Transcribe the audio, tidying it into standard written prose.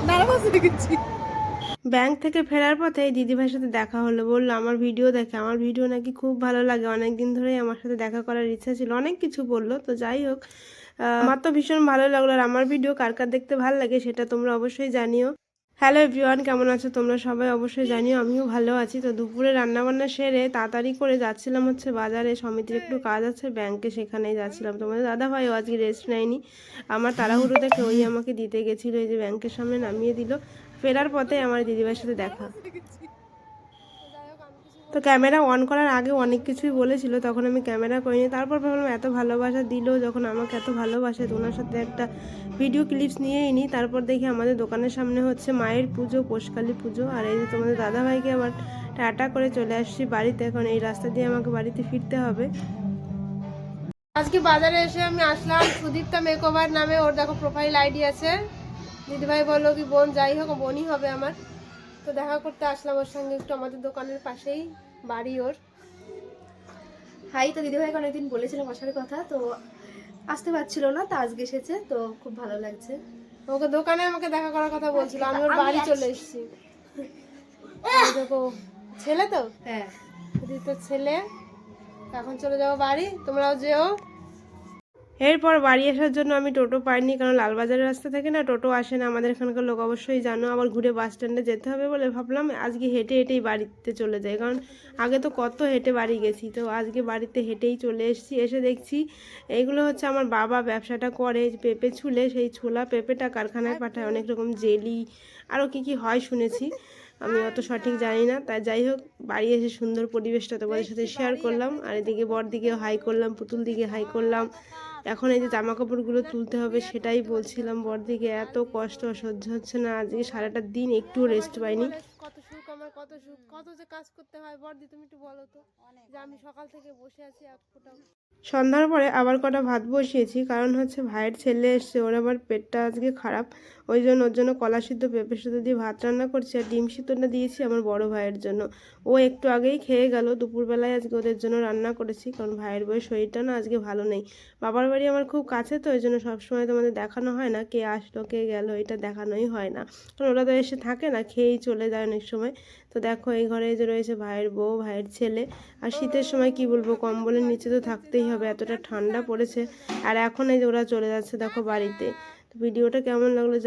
Nervous হয়ে গেছি। Bank থেকে ফেরার পথে এই দিদিভাইয়ের সাথে দেখা হলো। বললো আমার ভিডিও দেখে, আমার ভিডিও নাকি খুব ভালো লাগে, অনেক দিন ধরেই আমার সাথে দেখা করার ইচ্ছা ছিল, অনেক কিছু বললো। তো যাই হোক, আমার তো ভীষণ ভালো লাগলো। আর আমার ভিডিও কার কার দেখতে ভালো লাগে সেটা তোমরা অবশ্যই জানিও। হ্যালো এভরিওয়ান, কেমন আছো তোমরা সবাই? অবশ্যই জানিও আমিও ভালো আছি। তো দুপুরে রান্নাবান্না সেরে তাড়াতাড়ি করে যাচ্ছিলাম হচ্ছে বাজারে, সমিতির একটু কাজ আছে ব্যাংকে, সেখানেই যাচ্ছিলাম। তোমাদের দাদাভাইও আজকে রেস্ট নেয়নি, আমার তাড়াহুড়ো দেখে ওই আমাকে দিতে গেছিলো, এই যে ব্যাংকের সামনে নামিয়ে দিল। ফেরার পথে আমার দিদিভাইয়ের সাথে দেখা। তো ক্যামেরা অন করার আগে অনেক কিছুই বলেছিল, তখন আমি ক্যামেরা করিনি। তারপর ভাবলাম এত ভালোবাসা দিল যখন, আমাকে এত ভালোবাসে, তো ওনার সাথে একটা ভিডিও ক্লিপস নিয়েই নিই। তারপর দেখি আমাদের দোকানের সামনে হচ্ছে মায়ের পুজো, পোষকালী পুজো। আর এই যে তোমাদের দাদাভাইকে আবার টাটা করে চলে আসছি বাড়িতে, এখন এই রাস্তা দিয়ে আমাকে বাড়িতে ফিরতে হবে। আজকে বাজারে এসে আমি আসলাম সুদীপ্তা মেকওভার নামে, ওর দেখো প্রোফাইল আইডি আছে। দিদিভাই বললো কি বোন, যাই হোক বোনই হবে আমার। তো দেখা করতে আসলাম ওর সঙ্গে একটু, আমাদের দোকানের পাশেই বাড়ি ওর। হাই, তো দিদিভাইকে অনেকদিন বলেছিলাম আসার কথা, তো আসতে পারছিল না, তো আজকে এসেছে, তো খুব ভালো লাগছে। ওকে দোকানে আমাকে দেখা করার কথা বলছিল, আমি ওর বাড়ি চলে এসেছি। দেখো ছেলে তো, হ্যাঁ, তো ছেলে, এখন চলে যাবো বাড়ি, তোমরাও যেও। এরপর বাড়ি আসার জন্য আমি টোটো পাইনি, কারণ লালবাজারের রাস্তা থেকে না টোটো আসে না, আমাদের এখানকার লোক অবশ্যই জানো। আবার ঘুরে বাস স্ট্যান্ডে যেতে হবে বলে ভাবলাম আজকে হেঁটে হেঁটেই বাড়িতে চলে যাই, কারণ আগে তো কত হেঁটে বাড়ি গেছি। তো আজকে বাড়িতে হেঁটেই চলে এসেছি। এসে দেখছি এইগুলো হচ্ছে আমার বাবা ব্যবসাটা করে, পেঁপে ছুলে, সেই ছোলা পেঁপেটা কারখানায় পাঠায়, অনেক রকম জেলি আরও কি কি হয় শুনেছি, আমি অত সঠিক জানি না। তাই যাই হোক, বাড়ি এসে সুন্দর পরিবেশটা তোমাদের সাথে শেয়ার করলাম। আর এদিকে বরদিকেও হাই করলাম, পুতুল দিকে হাই করলাম। এখন এই যে জামা কাপড়গুলো তুলতে হবে, সেটাই বলছিলাম বরদিকে, এত কষ্ট সহ্য হচ্ছে না। আজকে সারাটা দিন একটু রেস্ট পাইনি। কত সুখ আমার, কত সুখ, কত যে কাজ করতে হয়। বরদি তুমি একটু বলো তো, যে আমি সকাল থেকে বসে আছি এক ফোঁটাও। সন্ধ্যার পরে আবার কটা ভাত বসিয়েছি, কারণ হচ্ছে ভাইয়ের ছেলে এসছে, ওর আবার পেটটা আজকে খারাপ, ওই জন্য ওর জন্য কলা সিদ্ধ পেঁপে সিদ্ধ দিয়ে ভাত রান্না করছি। আর ডিম সিদ্ধটা দিয়েছি আমার বড় ভাইয়ের জন্য, ও একটু আগেই খেয়ে গেল। দুপুরবেলায় আজকে ওদের জন্য রান্না করেছি, কারণ ভাইয়ের বউয়ের শরীরটা না আজকে ভালো নেই। বাবার বাড়ি আমার খুব কাছে, তো ওই জন্য সবসময় তোমাদের দেখানো হয় না, কে আসলো কে গেল, এটা দেখানোই হয় না, কারণ ওরা তো এসে থাকে না, খেয়েই চলে যায় অনেক সময়। তো দেখো এই ঘরে যে রয়েছে ভাইয়ের বউ, ভাইয়ের ছেলে। আর শীতের সময় কি বলবো, কম্বলের নিচে তো থাকতেই হবে, এতটা ঠান্ডা পড়েছে। আর এখন এই যে ওরা চলে যাচ্ছে দেখো বাড়িতে। তো ভিডিওটা কেমন লাগলো